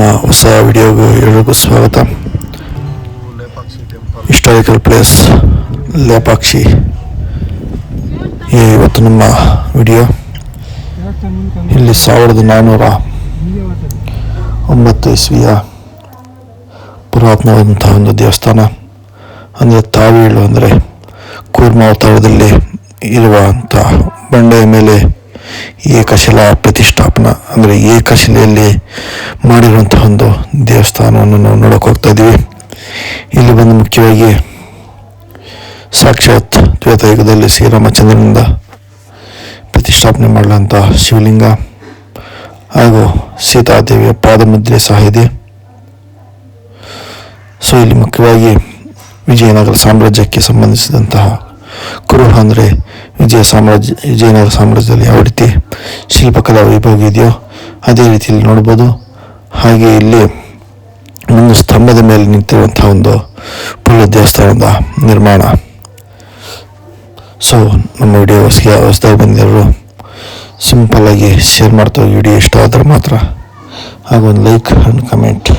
ನಮ್ಮ ಹೊಸ ವಿಡಿಯೋಗೂ ಎಲ್ಲರಿಗೂ ಸ್ವಾಗತ. ಹಿಸ್ಟಾರಿಕಲ್ ಪ್ಲೇಸ್ ಲೇಪಾಕ್ಷಿ ಇವತ್ತು ನಮ್ಮ ವಿಡಿಯೋ. ಇಲ್ಲಿ 1409 ಇಸ್ವಿಯ ಪುರಾತನವಾದಂತಹ ಒಂದು ದೇವಸ್ಥಾನ. ಅಂದರೆ ತಾವೀಳು ಅಂದರೆ ಕೂರ್ಮಾವತಾರದಲ್ಲಿ ಇರುವಂಥ ಬಂಡೆಯ ಮೇಲೆ ಏಕಶಿಲಾ ಪ್ರತಿಷ್ಠಾಪನಾ ಅಂದರೆ ಏಕಶಿಲೆಯಲ್ಲಿ ಮಾಡಿರುವಂತಹ ಒಂದು ದೇವಸ್ಥಾನವನ್ನು ನಾವು ನೋಡೋಕೆ ಹೋಗ್ತಾ ಇದ್ದೀವಿ. ಇಲ್ಲಿ ಬಂದು ಮುಖ್ಯವಾಗಿ ಸಾಕ್ಷಾತ್ ತ್ರೇತಾಯುಗದಲ್ಲಿ ಶ್ರೀರಾಮಚಂದ್ರನಿಂದ ಪ್ರತಿಷ್ಠಾಪನೆ ಮಾಡಲಂಥ ಶಿವಲಿಂಗ ಹಾಗೂ ಸೀತಾದೇವಿಯ ಪಾದಮುದ್ರೆ ಸಹ ಇದೆ. ಸೊ ಇಲ್ಲಿ ಮುಖ್ಯವಾಗಿ ವಿಜಯನಗರ ಸಾಮ್ರಾಜ್ಯಕ್ಕೆ ಸಂಬಂಧಿಸಿದಂತಹ ಕುರುಹ ಅಂದರೆ ವಿಜಯನಗರ ಸಾಮ್ರಾಜ್ಯದಲ್ಲಿ ಯಾವ ರೀತಿ ಶಿಲ್ಪಕಲಾ ವೈಭವ ಇದೆಯೋ ಅದೇ ರೀತಿಯಲ್ಲಿ ನೋಡ್ಬೋದು. ಹಾಗೆ ಇಲ್ಲಿ ಒಂದು ಸ್ತಂಭದ ಮೇಲೆ ನಿಂತಿರುವಂತಹ ಒಂದು ಪುಲ್ಲ ದೇವಸ್ಥಾನದ ನಿರ್ಮಾಣ. ಸೊ ನಮ್ಮ ವಿಡಿಯೋ ಹೊಸದಾಗಿ ಬಂದಿರೋರು ಸಿಂಪಲ್ಲಾಗಿ ಶೇರ್ ಮಾಡ್ತಾ ವಿಡಿಯೋ ಇಷ್ಟ ಆದರೆ ಮಾತ್ರ ಹಾಗೂ ಒಂದು ಲೈಕ್ ಆ್ಯಂಡ್ ಕಮೆಂಟ್.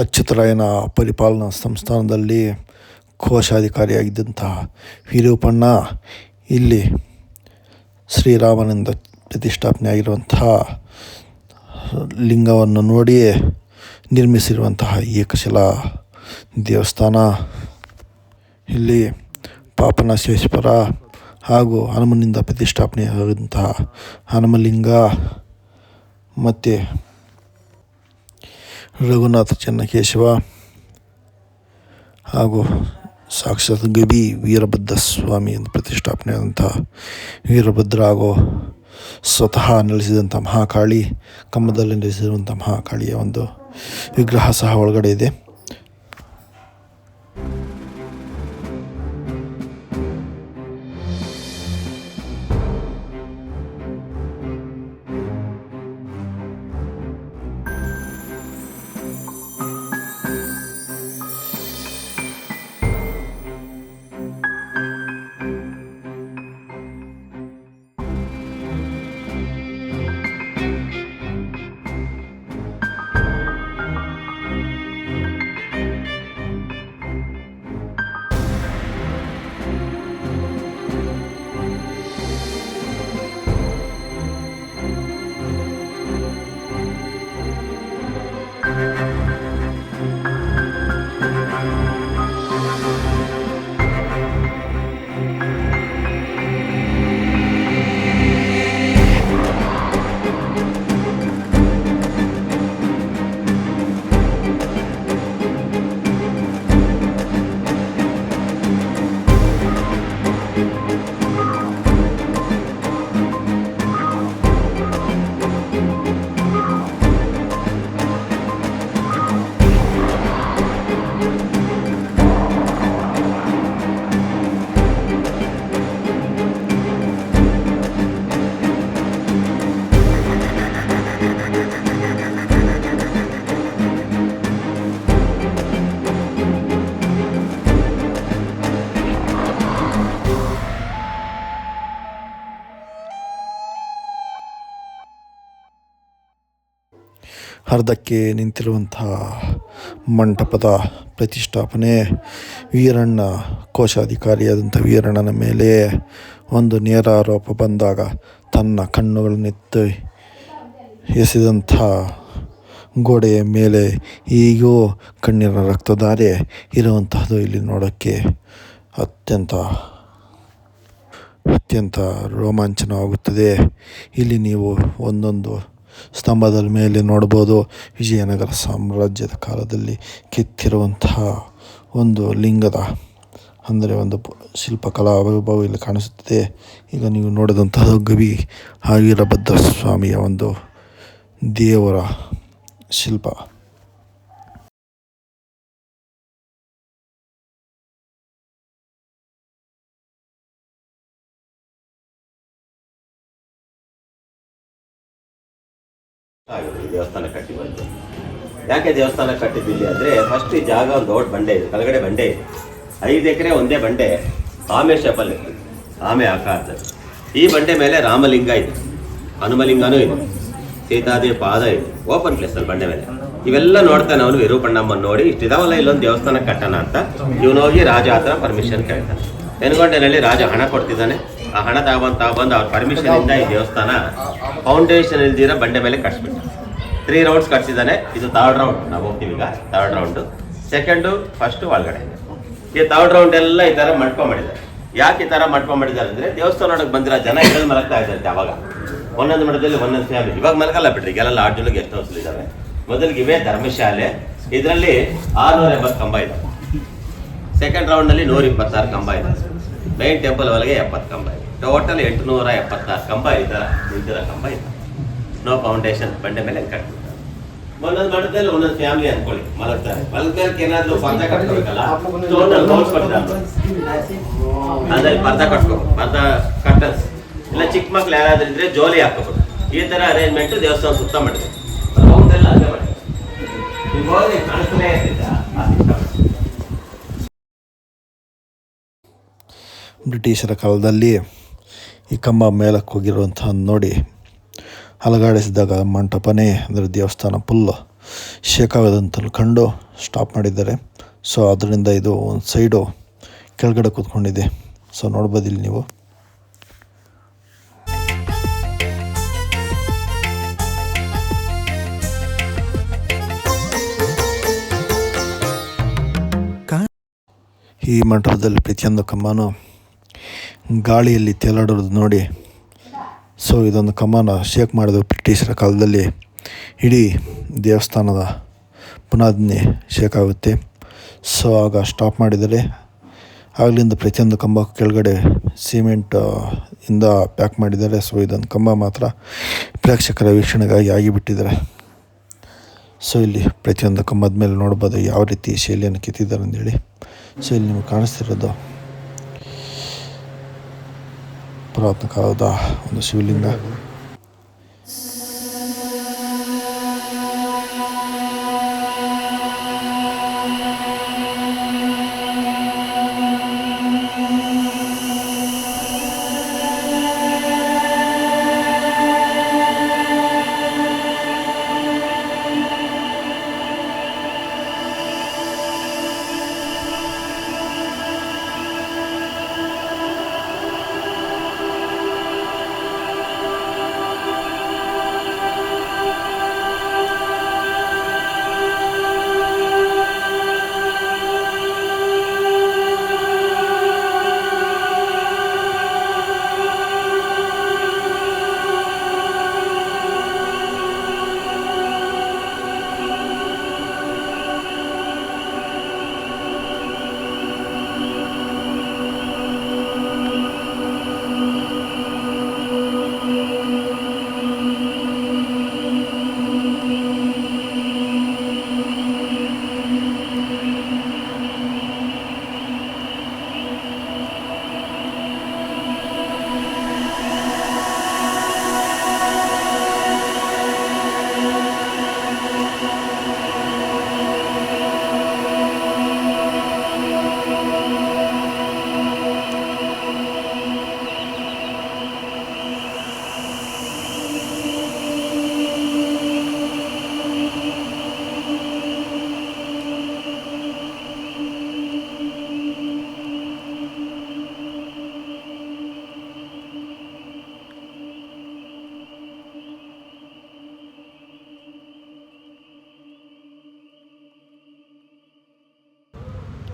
ಅಚ್ಯುತರಾಯನ ಪರಿಪಾಲನಾ ಸಂಸ್ಥಾನದಲ್ಲಿ ಕೋಶಾಧಿಕಾರಿಯಾಗಿದ್ದಂತಹ ವಿರೂಪಣ್ಣ ಇಲ್ಲಿ ಶ್ರೀರಾಮನಿಂದ ಪ್ರತಿಷ್ಠಾಪನೆ ಆಗಿರುವಂತಹ ಲಿಂಗವನ್ನು ನೋಡಿಯೇ ನಿರ್ಮಿಸಿರುವಂತಹ ಏಕಶಿಲಾ ದೇವಸ್ಥಾನ. ಇಲ್ಲಿ ಪಾಪನಾಶೇಶ್ವರ ಹಾಗೂ ಹನುಮನಿಂದ ಪ್ರತಿಷ್ಠಾಪನೆಯಾದಂತಹ ಹನುಮಲಿಂಗ ಮತ್ತು ರಘುನಾಥ ಚೆನ್ನಕೇಶವ ಹಾಗೂ ಸಾಕ್ಷಾತ್ ಗವಿ ವೀರಭದ್ರ ಸ್ವಾಮಿ ಎಂದು ಪ್ರತಿಷ್ಠಾಪನೆಯಾದಂಥ ವೀರಭದ್ರ ಹಾಗೂ ಸ್ವತಃ ನೆಲೆಸಿದಂಥ ಮಹಾಕಾಳಿ, ಕಂಬದಲ್ಲಿ ನೆಲೆಸಿರುವಂಥ ಮಹಾಕಾಳಿಯ ಒಂದು ವಿಗ್ರಹ ಸಹ ಒಳಗಡೆ ಇದೆ. ಅರ್ಧಕ್ಕೆ ನಿಂತಿರುವಂತಹ ಮಂಟಪದ ಪ್ರತಿಷ್ಠಾಪನೆ ವೀರಣ್ಣ ಕೋಶಾಧಿಕಾರಿಯಾದಂಥ ವೀರಣ್ಣನ ಮೇಲೆ ಒಂದು ನೇರ ಆರೋಪ ಬಂದಾಗ ತನ್ನ ಕಣ್ಣುಗಳನ್ನೆತ್ತಿ ಎಸೆದಂಥ ಗೋಡೆಯ ಮೇಲೆ ಈಗೂ ಕಣ್ಣಿನ ರಕ್ತಧಾರೆ ಇರುವಂತಹದ್ದು ಇಲ್ಲಿ ನೋಡೋಕ್ಕೆ ಅತ್ಯಂತ ರೋಮಾಂಚನವಾಗುತ್ತದೆ. ಇಲ್ಲಿ ನೀವು ಒಂದೊಂದು ಸ್ತಂಭದ ಮೇಲೆ ನೋಡ್ಬೋದು ವಿಜಯನಗರ ಸಾಮ್ರಾಜ್ಯದ ಕಾಲದಲ್ಲಿ ಕೆತ್ತಿರುವಂತಹ ಒಂದು ಲಿಂಗದ ಅಂದರೆ ಒಂದು ಶಿಲ್ಪಕಲಾ ವೈಭವ ಇಲ್ಲಿ ಕಾಣಿಸುತ್ತಿದೆ. ಈಗ ನೀವು ನೋಡಿದಂತಹ ಗವಿ ವೀರಭದ್ರ ಸ್ವಾಮಿಯ ಒಂದು ದೇವರ ಶಿಲ್ಪ. ಈ ದೇವಸ್ಥಾನ ಕಟ್ಟಿ ಬಂತು. ಯಾಕೆ ದೇವಸ್ಥಾನ ಕಟ್ಟಿದ್ದಿಲ್ಲಿ ಅಂದರೆ ಫಸ್ಟ್ ಈ ಜಾಗ ಒಂದು ದೊಡ್ಡ ಬಂಡೆ ಇದೆ, ಕೆಳಗಡೆ ಬಂಡೆ ಇದೆ, 5 ಎಕರೆ ಒಂದೇ ಬಂಡೆ, ಆಮೆ ಶೇಪಲ್ಲಿ ಇರ್ತದೆ, ಆಮೆ ಆಕಾರದಲ್ಲಿ. ಈ ಬಂಡೆ ಮೇಲೆ ರಾಮಲಿಂಗ ಇದೆ, ಹನುಮಲಿಂಗನೂ ಇದೆ, ಸೀತಾದೇವಿ ಪಾದ ಇದೆ, ಓಪನ್ ಪ್ಲೇಸಲ್ಲಿ ಬಂಡೆ ಮೇಲೆ. ಇವೆಲ್ಲ ನೋಡ್ತಾನೆ ಅವನು ವಿರೂಪಣ್ಣಮ್ಮನ ನೋಡಿ ಇಷ್ಟಿದಾವಲ್ಲ ಇಲ್ಲೊಂದು ದೇವಸ್ಥಾನ ಕಟ್ಟೋಣ ಅಂತ ಇವನೋಗಿ ರಾಜ ಹತ್ರ ಪರ್ಮಿಷನ್ ಕೇಳ್ತಾನೆ. ನೆನಗೊಂಡೇನಲ್ಲಿ ರಾಜ ಹಣ ಕೊಡ್ತಿದ್ದಾನೆ. ಆ ಹಣ ತಗೊಂಡು ಅವ್ರ ಪರ್ಮಿಷನ್ ಇಂದ ಈ ದೇವಸ್ಥಾನ ಫೌಂಡೇಶನ್ ಇಲ್ದಿರೋ ಬಂಡೆ ಮೇಲೆ ಕಟ್ಸ್ಬಿಟ್ಟು 3 ರೌಂಡ್ಸ್ ಕಟ್ಸಿದ್ದಾನೆ. ಇದು 3rd ರೌಂಡ್, ನಾವು ಹೋಗ್ತೀವಿ ಈಗ 3rd ರೌಂಡು. ಸೆಕೆಂಡು ಫಸ್ಟು ಒಳಗಡೆ. ಈ 3rd ರೌಂಡ್ ಎಲ್ಲ ಈ ಥರ ಮಾಡಿದ್ದಾರೆ. ಯಾಕೆ ಈ ಥರ ಮಾಡಿದ್ದಾರೆ ಅಂದರೆ ದೇವಸ್ಥಾನ ನೋಡೋಕೆ ಬಂದಿರೋ ಜನ ಇದ್ರಲ್ಲಿ ಮಲಗ್ತಾ ಇದ್ದಾರೆ. ಅವಾಗ ಒಂದೊಂದು ಮಠದಲ್ಲಿ ಒಂದೊಂದು ಫ್ಯಾಮಿಲಿ, ಇವಾಗ ಮಲಗಲ್ಲ ಬಿಡ್ರಿ, ಈಗೆಲ್ಲ ಲಾಡ್ಜೊಳಗೆ ಗೆಸ್ಟ್ ಹೌಸ್ ಇದ್ದಾವೆ. ಮೊದಲಿಗೆ ಇವೇ ಧರ್ಮಶಾಲೆ, ಇದರಲ್ಲಿ 680 ಕಂಬ ಇದೆ. ಸೆಕೆಂಡ್ ರೌಂಡಲ್ಲಿ 126 ಕಂಬ ಇದೆ. ಮೈನ್ ಟೆಂಪಲ್ ಒಳಗೆ 70 ಕಂಬ ಇದೆ. ಟೋಟಲ್ 876 ಕಂಬ ಇದೆ. ನಿಂತಿರೋ ಕಂಬ ಇದೆ. ನೋ ಫೌಂಡೇಶನ್, ಬಂಡೆ ಮೇಲೆ ಕಟ್ಬಿಡ್ತಾರೆ. ಒಂದೊಂದು ಮಠದಲ್ಲಿ ಒಂದೊಂದು ಫ್ಯಾಮಿಲಿ ಅನ್ಕೊಳ್ಳಿ ಮಲಗ್ತಾರೆ. ಮಲಗಕ್ಕೆ ಏನಾದ್ರು ಪರ್ದ ಕಟ್ಕೋಬೇಕಲ್ಲ, ಅದ್ರಲ್ಲಿ ಪರ್ದ ಕಟ್ಕೋಬೇಕು, ಪರ್ದ ಕಟ್ಟನ್ಸ್. ಇಲ್ಲ ಚಿಕ್ಕ ಮಕ್ಳು ಯಾರಾದ್ರೂ ಇದ್ರೆ ಜೋಲಿ ಹಾಕೋಬೇಕು. ಈ ತರ ಅರೇಂಜ್ಮೆಂಟ್ ದೇವಸ್ಥಾನ ಸುತ್ತ ಮಾಡಿದೆ. ರೌಂಡೆಲ್ಲ ಅದೇ ಮಾಡಿ ಕಾಣಿಸ್ತಲೇ ಇರ್ತಿದ್ದ. ಬ್ರಿಟಿಷರ ಕಾಲದಲ್ಲಿ ಈ ಕಂಬ ಮೇಲಕ್ಕೆ ಹೋಗಿರುವಂಥ ನೋಡಿ ಅಲಗಾಡಿಸಿದಾಗ ಮಂಟಪನೇ ಅಂದರೆ ದೇವಸ್ಥಾನ ಫುಲ್ಲು ಶೇಕ್ ಆಗೋದಂತ ಕಂಡು ಸ್ಟಾಪ್ ಮಾಡಿದ್ದಾರೆ. ಸೊ ಅದರಿಂದ ಇದು ಒಂದು ಸೈಡು ಕೆಳಗಡೆ ಕೂತ್ಕೊಂಡಿದೆ. ಸೊ ನೋಡ್ಬೋದು ಇಲ್ಲಿ ನೀವು. ಈ ಮಂಟಪದಲ್ಲಿ ಪ್ರತಿಯೊಂದು ಕಂಬನೂ ಗಾಳಿಯಲ್ಲಿ ತೇಲಾಡೋದು ನೋಡಿ. ಸೊ ಇದೊಂದು ಕಂಬನ ಶೇಕ್ ಮಾಡಿದ್ರು ಬ್ರಿಟಿಷರ ಕಾಲದಲ್ಲಿ. ಇಡೀ ದೇವಸ್ಥಾನದ ಪುನಾದಿನೇ ಶೇಕ್ ಆಗುತ್ತೆ. ಸೊ ಆಗ ಸ್ಟಾಪ್ ಮಾಡಿದರೆ ಆಗಲಿಂದ ಪ್ರತಿಯೊಂದು ಕಂಬ ಕೆಳಗಡೆ ಸಿಮೆಂಟ್ ಇಂದ ಪ್ಯಾಕ್ ಮಾಡಿದ್ದಾರೆ. ಸೊ ಇದೊಂದು ಕಂಬ ಮಾತ್ರ ಪ್ರೇಕ್ಷಕರ ವೀಕ್ಷಣೆಗಾಗಿ ಆಗಿಬಿಟ್ಟಿದ್ದಾರೆ. ಸೊ ಇಲ್ಲಿ ಪ್ರತಿಯೊಂದು ಕಂಬದ ಮೇಲೆ ನೋಡ್ಬೋದು ಯಾವ ರೀತಿ ಶೈಲಿಯನ್ನು ಕೆತ್ತಿದ್ದಾರೆ ಅಂದೇಳಿ. ಸೊ ಇಲ್ಲಿ ನಿಮಗೆ ಕಾಣಿಸ್ತಿರೋದು ಪುರಾತನ ಕಾಲದ ಒಂದು ಶಿವಲಿಂಗ.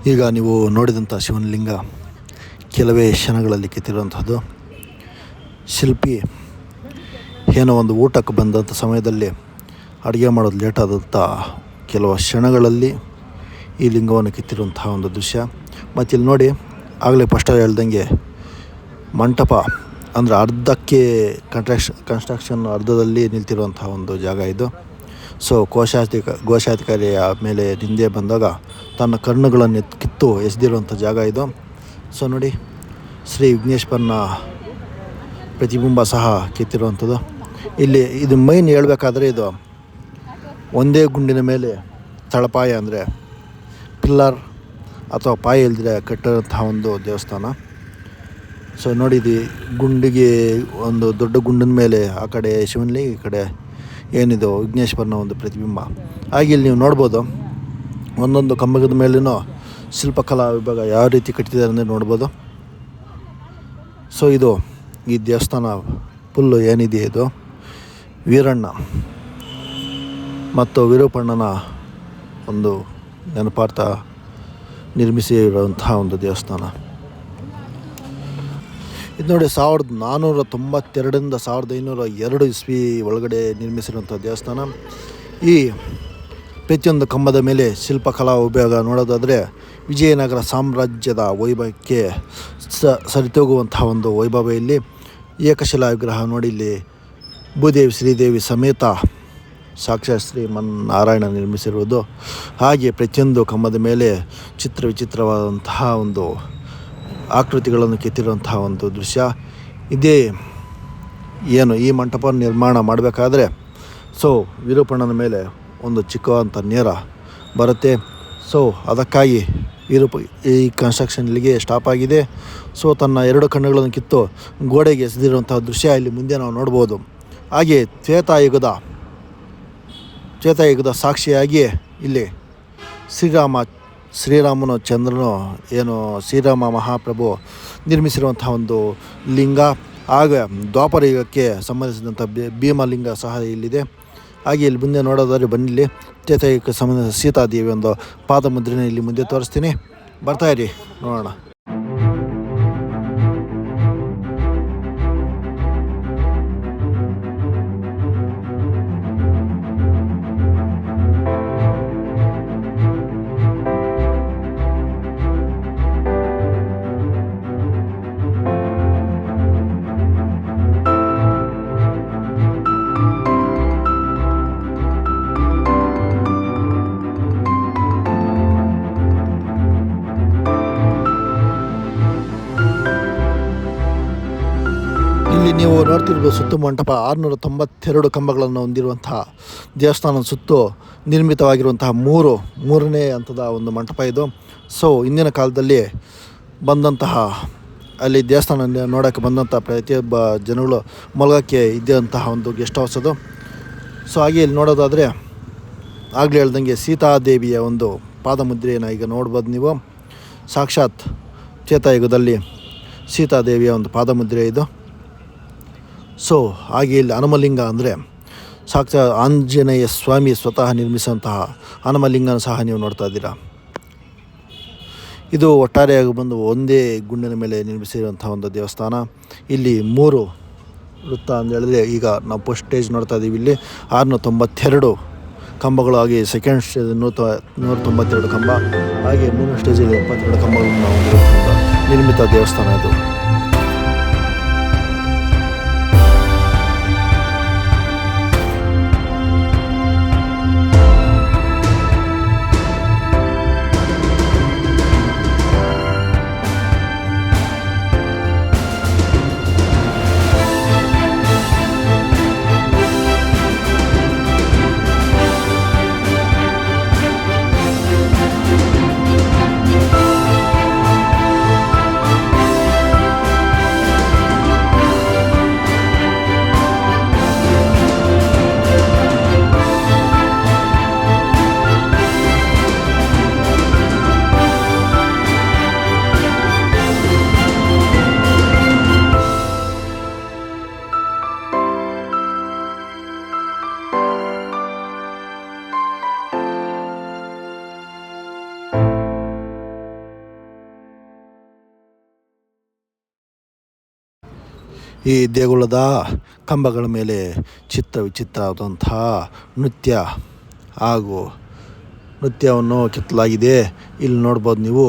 ಈಗ ನೀವು ನೋಡಿದಂಥ ಶಿವನಲಿಂಗ ಕೆಲವೇ ಕ್ಷಣಗಳಲ್ಲಿ ಕೆತ್ತಿರುವಂಥದ್ದು. ಶಿಲ್ಪಿ ಏನೋ ಒಂದು ಊಟಕ್ಕೆ ಬಂದಂಥ ಸಮಯದಲ್ಲಿ ಅಡುಗೆ ಮಾಡೋದು ಲೇಟಾದಂಥ ಕೆಲವು ಕ್ಷಣಗಳಲ್ಲಿ ಈ ಲಿಂಗವನ್ನು ಕಿತ್ತಿರುವಂತಹ ಒಂದು ದೃಶ್ಯ. ಮತ್ತು ಇಲ್ಲಿ ನೋಡಿ, ಆಗಲೇ ಫಸ್ಟಲ್ಲಿ ಹೇಳ್ದಂಗೆ ಮಂಟಪ ಅಂದರೆ ಅರ್ಧಕ್ಕೆ ಕನ್ಸ್ಟ್ರಕ್ಷನ್ ಅರ್ಧದಲ್ಲಿ ನಿಲ್ತಿರುವಂತಹ ಒಂದು ಜಾಗ ಇದು. ಸೊ ಘೋಷಾಧಿಕಾರಿಯ ಮೇಲೆ ನಿಂದೆ ಬಂದಾಗ ತನ್ನ ಕಣ್ಣುಗಳನ್ನು ಕಿತ್ತು ಎಸೆದಿರುವಂಥ ಜಾಗ ಇದು. ಸೊ ನೋಡಿ, ಶ್ರೀ ವಿಘ್ನೇಶ್ವರನ ಪ್ರತಿಬಿಂಬ ಸಹ ಕಿತ್ತಿರುವಂಥದ್ದು. ಇಲ್ಲಿ ಇದು ಮೈನ್ ಹೇಳಬೇಕಾದ್ರೆ ಇದು ಒಂದೇ ಗುಂಡಿನ ಮೇಲೆ ತಳಪಾಯ ಅಂದರೆ ಪಿಲ್ಲರ್ ಅಥವಾ ಪಾಯ ಇಲ್ದಿರ ಕಟ್ಟಿರುವಂತಹ ಒಂದು ದೇವಸ್ಥಾನ. ಸೊ ನೋಡಿ, ಇದು ಗುಂಡಿಗೆ ಒಂದು ದೊಡ್ಡ ಗುಂಡಿನ ಮೇಲೆ ಆ ಕಡೆ ಶಿವನಲಿಂಗ, ಈ ಕಡೆ ಏನಿದು ವಿಘ್ನೇಶ್ವರನ ಒಂದು ಪ್ರತಿಬಿಂಬ. ಹಾಗೆ ಇಲ್ಲಿ ನೀವು ನೋಡ್ಬೋದು, ಒಂದೊಂದು ಕಂಬದ ಮೇಲೂ ಶಿಲ್ಪಕಲಾ ವಿಭಾಗ ಯಾವ ರೀತಿ ಕಟ್ಟಿದ್ದಾರೆ ಅಂದರೆ ನೋಡ್ಬೋದು. ಸೊ ಇದು ಈ ದೇವಸ್ಥಾನ ಫುಲ್ಲು ಏನಿದೆ ಇದು ವೀರಣ್ಣ ಮತ್ತು ವಿರೂಪಣ್ಣನ ಒಂದು ನೆನಪಾರ್ಥ ನಿರ್ಮಿಸಿರುವಂತಹ ಒಂದು ದೇವಸ್ಥಾನ ಇದು. ನೋಡಿ, 1492ರಿಂದ 1502 ಇಸ್ವಿ ಒಳಗಡೆ ನಿರ್ಮಿಸಿರುವಂಥ ದೇವಸ್ಥಾನ. ಈ ಪ್ರತಿಯೊಂದು ಕಂಬದ ಮೇಲೆ ಶಿಲ್ಪಕಲಾ ವಿಭಾಗ ನೋಡೋದಾದರೆ ವಿಜಯನಗರ ಸಾಮ್ರಾಜ್ಯದ ವೈಭವಕ್ಕೆ ಸರಿತೋಗುವಂತಹ ಒಂದು ವೈಭವ. ಇಲ್ಲಿ ಏಕಶಿಲಾ ವಿಗ್ರಹ ನೋಡಿ, ಇಲ್ಲಿ ಭೂದೇವಿ ಶ್ರೀದೇವಿ ಸಮೇತ ಸಾಕ್ಷಾತ್ ಶ್ರೀಮನ್ನಾರಾಯಣ ನಿರ್ಮಿಸಿರುವುದು. ಹಾಗೆ ಪ್ರತಿಯೊಂದು ಕಂಬದ ಮೇಲೆ ವಿಚಿತ್ರವಾದಂತಹ ಒಂದು ಆಕೃತಿಗಳನ್ನು ಕೆತ್ತಿರುವಂತಹ ಒಂದು ದೃಶ್ಯ. ಇದೇ ಏನು ಈ ಮಂಟಪ ನಿರ್ಮಾಣ ಮಾಡಬೇಕಾದ್ರೆ ಸೊ ವಿರೂಪಣ್ಣನ ಮೇಲೆ ಒಂದು ಚಿಕ್ಕವಂಥ ನೇರ ಬರುತ್ತೆ. ಸೊ ಅದಕ್ಕಾಗಿ ಈ ಕನ್ಸ್ಟ್ರಕ್ಷನ್ ಇಲ್ಲಿಗೆ ಸ್ಟಾಪ್ ಆಗಿದೆ. ಸೊ ತನ್ನ 2 ಕಣ್ಣುಗಳನ್ನು ಕಿತ್ತು ಗೋಡೆಗೆ ಎಸೆದಿರುವಂಥ ದೃಶ್ಯ ಇಲ್ಲಿ ಮುಂದೆ ನಾವು ನೋಡ್ಬೋದು. ಹಾಗೆ ತ್ರೇತಾಯುಗದ ಸಾಕ್ಷಿಯಾಗಿ ಇಲ್ಲಿ ಶ್ರೀರಾಮನು ಚಂದ್ರನು ಏನು ಶ್ರೀರಾಮ ಮಹಾಪ್ರಭು ನಿರ್ಮಿಸಿರುವಂಥ ಒಂದು ಲಿಂಗ. ಆಗ ದ್ವಾಪರ ಯುಗಕ್ಕೆ ಸಂಬಂಧಿಸಿದಂಥ ಭೀಮಲಿಂಗ ಸಹ ಇಲ್ಲಿದೆ. ಹಾಗೆ ಇಲ್ಲಿ ಮುಂದೆ ನೋಡೋದಾದ್ರೆ ಬನ್ನಿಲ್ಲಿ ತ್ರೇತಾಯುಗಕ್ಕೆ ಸಂಬಂಧಿಸಿದ ಸೀತಾದೇವಿ ಒಂದು ಪಾದಮುದ್ರೆನ ಇಲ್ಲಿ ಮುಂದೆ ತೋರಿಸ್ತೀನಿ, ಬರ್ತಾಯಿರಿ ನೋಡೋಣ. ಇಲ್ಲಿ ನೀವು ನೋಡ್ತಿರ್ಬೋದು, ಸುತ್ತು ಮಂಟಪ 692 ಕಂಬಗಳನ್ನು ಹೊಂದಿರುವಂತಹ ದೇವಸ್ಥಾನದ ಸುತ್ತು ನಿರ್ಮಿತವಾಗಿರುವಂತಹ ಮೂರನೇ ಹಂತದ ಒಂದು ಮಂಟಪ ಇದು. ಸೊ ಇಂದಿನ ಕಾಲದಲ್ಲಿ ಬಂದಂತಹ ಅಲ್ಲಿ ದೇವಸ್ಥಾನ ನೋಡೋಕ್ಕೆ ಬಂದಂಥ ಪ್ರತಿಯೊಬ್ಬ ಜನಗಳು ಮಲಗೋಕ್ಕೆ ಇದ್ದಂತಹ ಒಂದು ಗೆಸ್ಟ್ ಹೌಸ್ ಅದು. ಸೊ ಹಾಗೆ ಇಲ್ಲಿ ನೋಡೋದಾದರೆ ಆಗಲೇ ಹೇಳ್ದಂಗೆ ಸೀತಾದೇವಿಯ ಒಂದು ಪಾದಮುದ್ರೆಯನ್ನು ಈಗ ನೋಡ್ಬೋದು ನೀವು. ಸಾಕ್ಷಾತ್ ತ್ರೇತಾಯುಗದಲ್ಲಿ ಸೀತಾದೇವಿಯ ಒಂದು ಪಾದಮುದ್ರೆ ಇದು. ಸೊ ಹಾಗೆ ಇಲ್ಲಿ ಹನುಮಲಿಂಗ ಅಂದರೆ ಸಾಕ್ಷಾತ್ ಆಂಜನೇಯ ಸ್ವಾಮಿ ಸ್ವತಃ ನಿರ್ಮಿಸಿದಂತಹ ಹನುಮಲಿಂಗನ ಸಹ ನೀವು ನೋಡ್ತಾ ಇದ್ದೀರಾ. ಇದು ಒಟ್ಟಾರೆಯಾಗಿ ಬಂದು ಒಂದೇ ಗುಂಡಿನ ಮೇಲೆ ನಿರ್ಮಿಸಿರುವಂಥ ಒಂದು ದೇವಸ್ಥಾನ. ಇಲ್ಲಿ 3 ವೃತ್ತ ಅಂತ ಹೇಳಿದ್ರೆ ಈಗ ನಾವು ಫಸ್ಟ್ ಸ್ಟೇಜ್ ನೋಡ್ತಾ ಇದ್ದೀವಿ. ಇಲ್ಲಿ 692 ಕಂಬಗಳು, ಹಾಗೆ ಸೆಕೆಂಡ್ ಸ್ಟೇಜ್ 192 ಕಂಬ, ಹಾಗೆ 3ನೇ ಸ್ಟೇಜಲ್ಲಿ 72 ಕಂಬಗಳನ್ನು ನಾವು ನಿರ್ಮಿತ ದೇವಸ್ಥಾನ ಇದು. ಈ ದೇಗುಲದ ಕಂಬಗಳ ಮೇಲೆ ವಿಚಿತ್ರವಾದಂತಹ ನೃತ್ಯ ಹಾಗೂ ನೃತ್ಯವನ್ನು ಕೆತ್ತಲಾಗಿದೆ. ಇಲ್ಲಿ ನೋಡ್ಬೋದು ನೀವು,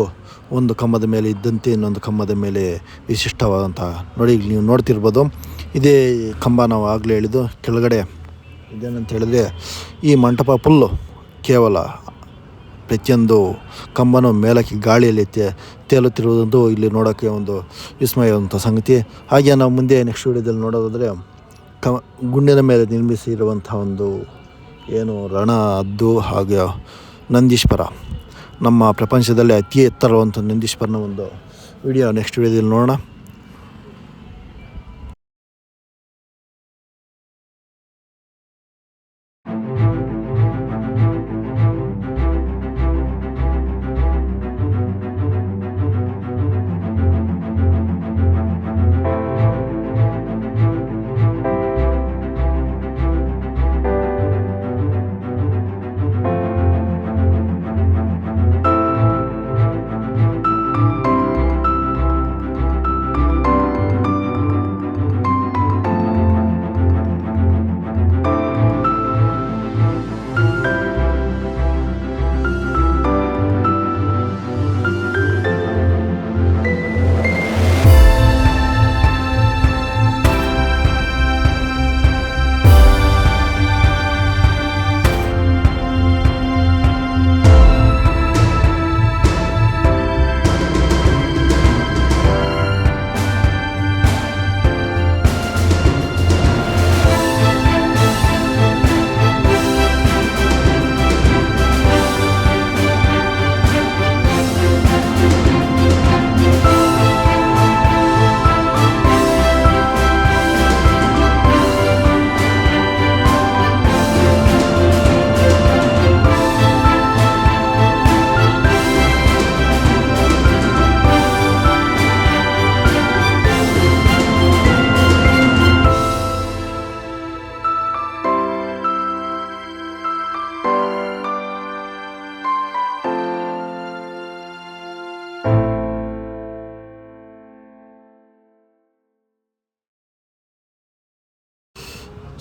ಒಂದು ಕಂಬದ ಮೇಲೆ ಇದ್ದಂತೆ ಇನ್ನೊಂದು ಕಂಬದ ಮೇಲೆ ವಿಶಿಷ್ಟವಾದಂಥ ನೋಡಿ, ನೀವು ನೋಡ್ತಿರ್ಬೋದು. ಇದೇ ಕಂಬ ನಾವು ಆಗಲೇ ಹೇಳಿದ್ದು. ಕೆಳಗಡೆ ಇದೇನಂತ ಹೇಳಿದ್ರೆ ಈ ಮಂಟಪ ಫುಲ್ಲು ಕೇವಲ ಪ್ರತಿಯೊಂದು ಕಂಬನೂ ಮೇಲಕ್ಕೆ ಗಾಳಿಯಲ್ಲಿ ತೇಲುತ್ತಿರುವುದಂತೂ ಇಲ್ಲಿ ನೋಡೋಕ್ಕೆ ಒಂದು ವಿಸ್ಮಯವಂಥ ಸಂಗತಿ. ಹಾಗೆ ನಾವು ಮುಂದೆ ನೆಕ್ಸ್ಟ್ ವಿಡಿಯೋದಲ್ಲಿ ನೋಡೋದಾದರೆ ಗುಂಡಿನ ಮೇಲೆ ನಿರ್ಮಿಸಿರುವಂಥ ಒಂದು ಏನು ರಣ ಹದ್ದು ಹಾಗೆ ನಂದೀಶ್ವರ, ನಮ್ಮ ಪ್ರಪಂಚದಲ್ಲೇ ಅತಿ ಎತ್ತರವಂಥ ನಂದೀಶ್ವರನ ಒಂದು ವಿಡಿಯೋ ನೆಕ್ಸ್ಟ್ ವಿಡಿಯೋದಲ್ಲಿ ನೋಡೋಣ.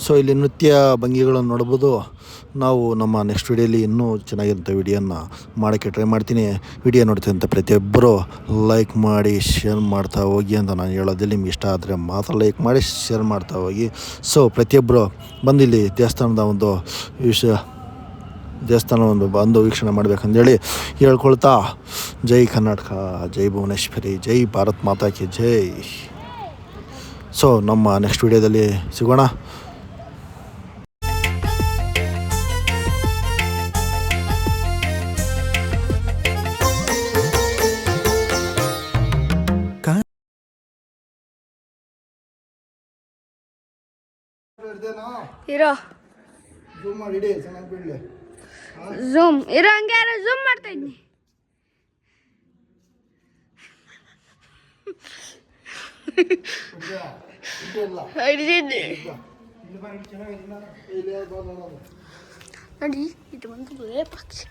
ಸೊ ಇಲ್ಲಿ ನೃತ್ಯ ಭಂಗಿಗಳನ್ನು ನೋಡ್ಬೋದು. ನಾವು ನಮ್ಮ ನೆಕ್ಸ್ಟ್ ವಿಡಿಯೋಲಿ ಇನ್ನೂ ಚೆನ್ನಾಗಿರೋಂಥ ವಿಡಿಯೋನ ಮಾಡೋಕ್ಕೆ ಟ್ರೈ ಮಾಡ್ತೀನಿ. ವಿಡಿಯೋ ನೋಡ್ತಿದ್ದಂಥ ಪ್ರತಿಯೊಬ್ಬರು ಲೈಕ್ ಮಾಡಿ ಶೇರ್ ಮಾಡ್ತಾ ಹೋಗಿ ಅಂತ ನಾನು ಹೇಳೋದಿಲ್ಲ. ನಿಮ್ಗೆ ಇಷ್ಟ ಆದರೆ ಮಾತ್ರ ಲೈಕ್ ಮಾಡಿ ಶೇರ್ ಮಾಡ್ತಾ ಹೋಗಿ. ಸೊ ಪ್ರತಿಯೊಬ್ಬರು ಬಂದು ಇಲ್ಲಿ ದೇವಸ್ಥಾನದ ಒಂದು ಬಂದು ವೀಕ್ಷಣೆ ಮಾಡಬೇಕಂದೇಳಿ ಹೇಳ್ಕೊಳ್ತಾ, ಜೈ ಕರ್ನಾಟಕ, ಜೈ ಭುವನೇಶ್ವರಿ, ಜೈ ಭಾರತ್ ಮಾತಾ ಕಿ ಜೈ. ಸೊ ನಮ್ಮ ನೆಕ್ಸ್ಟ್ ವಿಡಿಯೋದಲ್ಲಿ ಸಿಗೋಣ. ಇರೋ ಝೂಮ್ ಇರೋ ಹಂಗೆ ಝೂಮ್ ಮಾಡ್ತಾ ಇದ್ದೀನಿ. ನೋಡಿ ಇದು ಒಂದು ಪಕ್ಷಿ.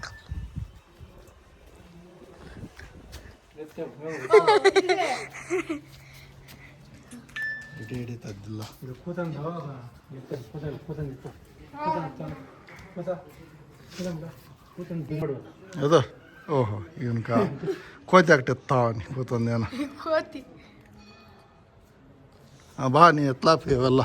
ಹಿಡಿತದ್ದಿಲ್ಲ ಅದು. ಓಹೋ, ಇವನ್ ಕೋತಿ ಆಗ್ತೈತಾವನಿ ಕೂತಂದೇನ. ಕೋತಿ ಬಾ ನೀ ಎತ್ಲಾಪ ಇವೆಲ್ಲ.